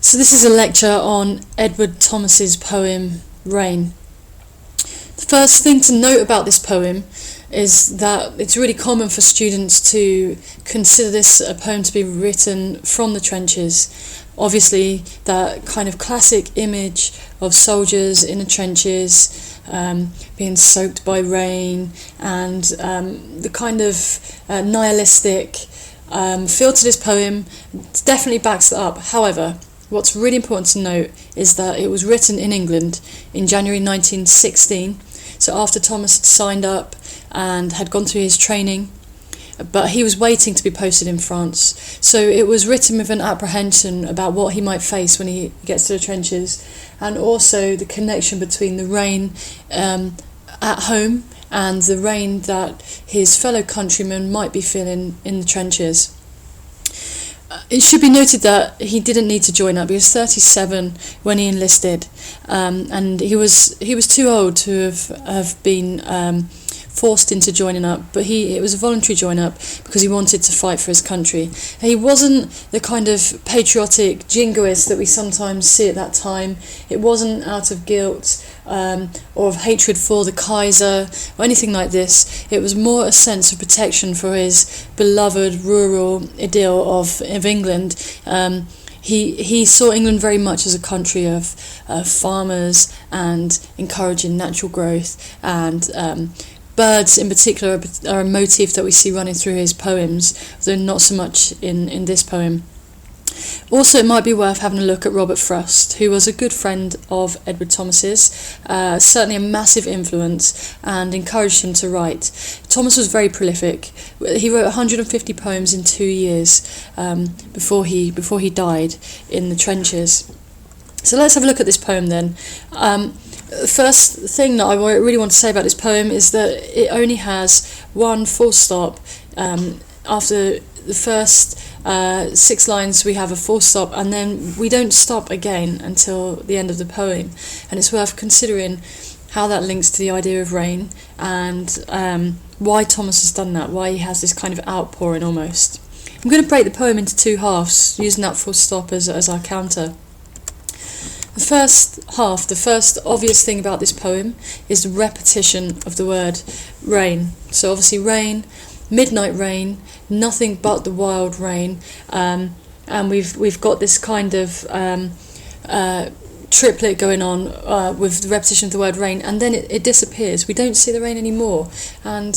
So this is a lecture on Edward Thomas's poem Rain. The first thing to note about this poem is that it's really common for students to consider this a poem to be written from the trenches. Obviously, that kind of classic image of soldiers in the trenches, being soaked by rain, and the kind of nihilistic feel to this poem definitely backs that up. However, what's really important to note is that it was written in England in January 1916, so after Thomas had signed up and had gone through his training, but he was waiting to be posted in France. So it was written with an apprehension about what he might face when he gets to the trenches, and also the connection between the rain at home and the rain that his fellow countrymen might be feeling in the trenches. It should be noted that he didn't need to join up. He was 37 when he enlisted, and he was too old to have been forced into joining up, but it was a voluntary join up because he wanted to fight for his country. He wasn't the kind of patriotic jingoist that we sometimes see at that time. It wasn't out of guilt or of hatred for the Kaiser or anything like this. It was more a sense of protection for his beloved rural idyll of England. He saw England very much as a country of farmers and encouraging natural growth, and birds in particular are a motif that we see running through his poems, though not so much in this poem. Also, it might be worth having a look at Robert Frost, who was a good friend of Edward Thomas's, certainly a massive influence, and encouraged him to write. Thomas was very prolific. He wrote 150 poems in 2 years before he died in the trenches. So let's have a look at this poem then. The first thing that I really want to say about this poem is that it only has one full stop. After the first 6 lines we have a full stop, and then we don't stop again until the end of the poem, and it's worth considering how that links to the idea of rain, and why Thomas has done that, why he has this kind of outpouring almost. I'm going to break the poem into 2 halves, using that full stop as our counter. The first half, the first obvious thing about this poem, is the repetition of the word rain. So obviously rain, midnight rain, nothing but the wild rain, and we've got this kind of triplet going on with the repetition of the word rain, and then it disappears. We don't see the rain anymore, and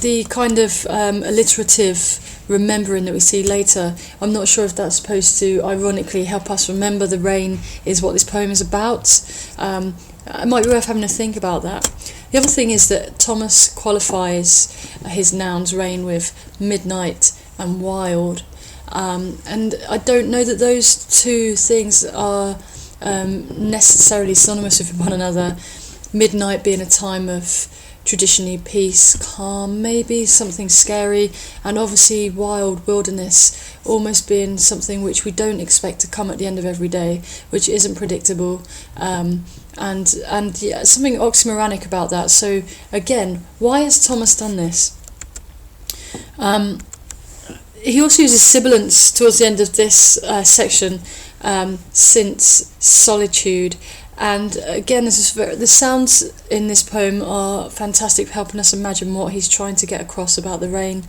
the kind of alliterative remembering that we see later, I'm not sure if that's supposed to ironically help us remember the rain is what this poem is about. It might be worth having a think about that. The other thing is that Thomas qualifies his nouns rain with midnight and wild, and I don't know that those 2 things are necessarily synonymous with one another. Midnight being a time of traditionally peace, calm, maybe something scary, and obviously wild, wilderness, almost being something which we don't expect to come at the end of every day, which isn't predictable, and yeah, something oxymoronic about that. So again, why has Thomas done this? He also uses sibilants towards the end of this section, since, solitude. And again, the sounds in this poem are fantastic for helping us imagine what he's trying to get across about the rain.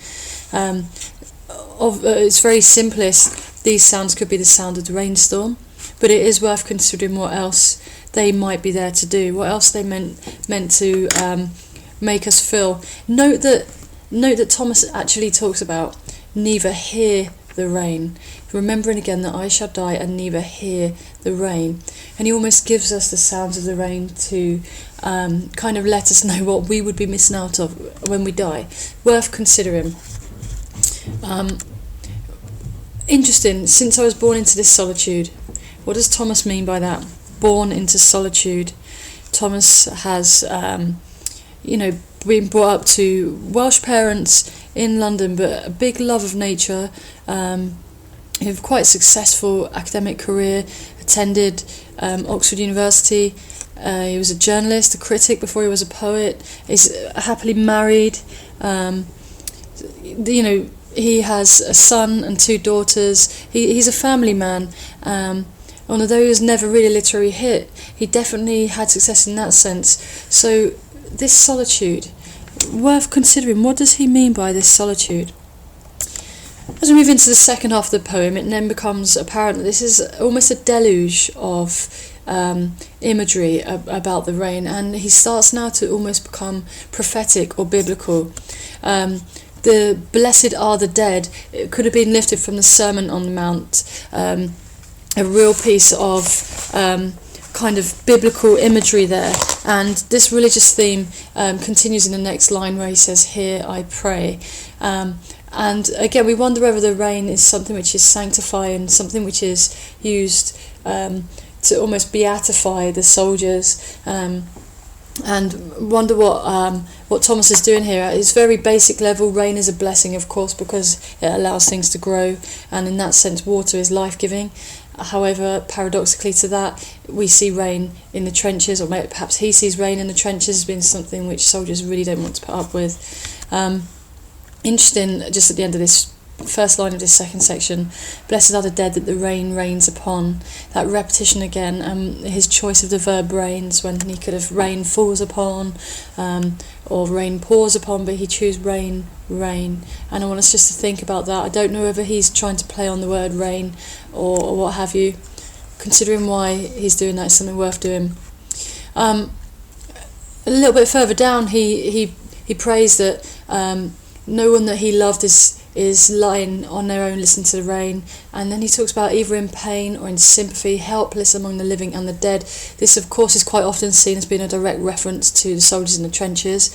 It's very simplest. These sounds could be the sound of the rainstorm, but it is worth considering what else they might be there to do, what else they meant to make us feel. Note that Thomas actually talks about neither hear the rain, remembering again that I shall die and neither hear the rain, and he almost gives us the sounds of the rain to kind of let us know what we would be missing out of when we die. Worth considering. Interesting, since I was born into this solitude. What does Thomas mean by that? Born into solitude. Thomas has been brought up to Welsh parents in London, but a big love of nature, he had quite a successful academic career, attended Oxford University. He was a journalist, a critic before he was a poet. He's happily married. he has a son and 2 daughters. He's a family man. Although he was never really a literary hit, he definitely had success in that sense. So this solitude, worth considering. What does he mean by this solitude? As we move into the second half of the poem, it then becomes apparent that this is almost a deluge of imagery about the rain, and he starts now to almost become prophetic or biblical. The blessed are the dead, it could have been lifted from the Sermon on the Mount, a real piece of kind of biblical imagery there. And this religious theme continues in the next line where he says, "Here I pray." And again, we wonder whether the rain is something which is sanctifying, something which is used to almost beatify the soldiers, and wonder what Thomas is doing here. At its very basic level, rain is a blessing, of course, because it allows things to grow, and in that sense, water is life-giving. However, paradoxically to that, we see rain in the trenches, or perhaps he sees rain in the trenches as being something which soldiers really don't want to put up with. Interesting, just at the end of this first line of this second section, "Blessed are the dead that the rain rains upon." That repetition again, his choice of the verb rains, when he could have rain falls upon, or rain pours upon, but he chose rain. And I want us just to think about that. I don't know whether he's trying to play on the word rain or what have you. Considering why he's doing that is something worth doing. A little bit further down, he prays that no one that he loved is lying on their own listening to the rain. And then he talks about either in pain or in sympathy, helpless among the living and the dead. This, of course, is quite often seen as being a direct reference to the soldiers in the trenches.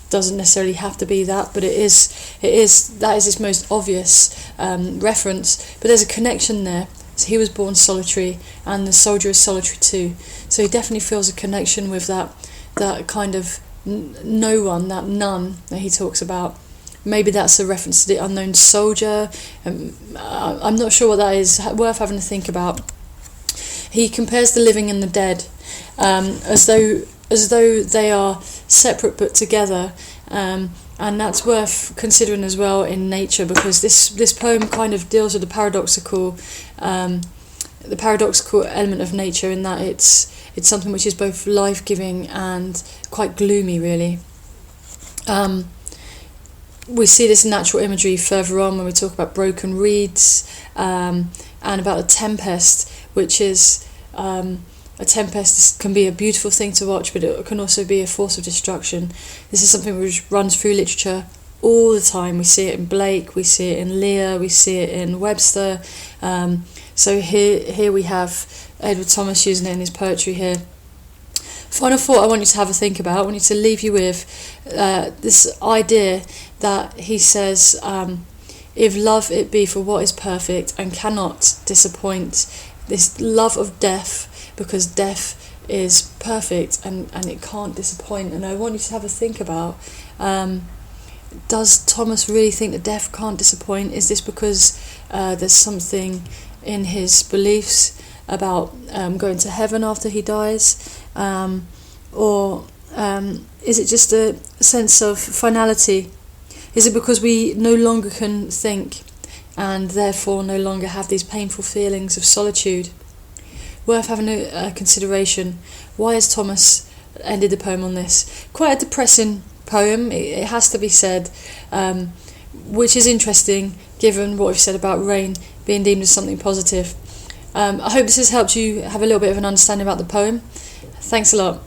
Doesn't necessarily have to be that, but that is its most obvious reference. But there's a connection there. So he was born solitary, and the soldier is solitary too. So he definitely feels a connection with that kind of no one, that none that he talks about. Maybe that's a reference to the unknown soldier. I'm not sure what that is. Worth having to think about. He compares the living and the dead as though they are separate but together, and that's worth considering as well in nature, because this poem kind of deals with the paradoxical element of nature, in that it's something which is both life-giving and quite gloomy, really. We see this natural imagery further on when we talk about broken reeds, and about a tempest, which is a tempest can be a beautiful thing to watch, but it can also be a force of destruction. This is something which runs through literature all the time. We see it in Blake, we see it in Lear, we see it in Webster. So here we have Edward Thomas using it in his poetry here. Final thought I want you to have a think about, I want you to leave you with this idea that he says, if love it be for what is perfect and cannot disappoint, this love of death, because death is perfect and it can't disappoint. And I want you to have a think about, does Thomas really think that death can't disappoint? Is this because there's something in his beliefs about going to heaven after he dies? Or is it just a sense of finality? Is it because we no longer can think and therefore no longer have these painful feelings of solitude? Worth having a consideration. Why has Thomas ended the poem on this? Quite a depressing poem, it has to be said, which is interesting given what we've said about rain being deemed as something positive. I hope this has helped you have a little bit of an understanding about the poem. Thanks a lot.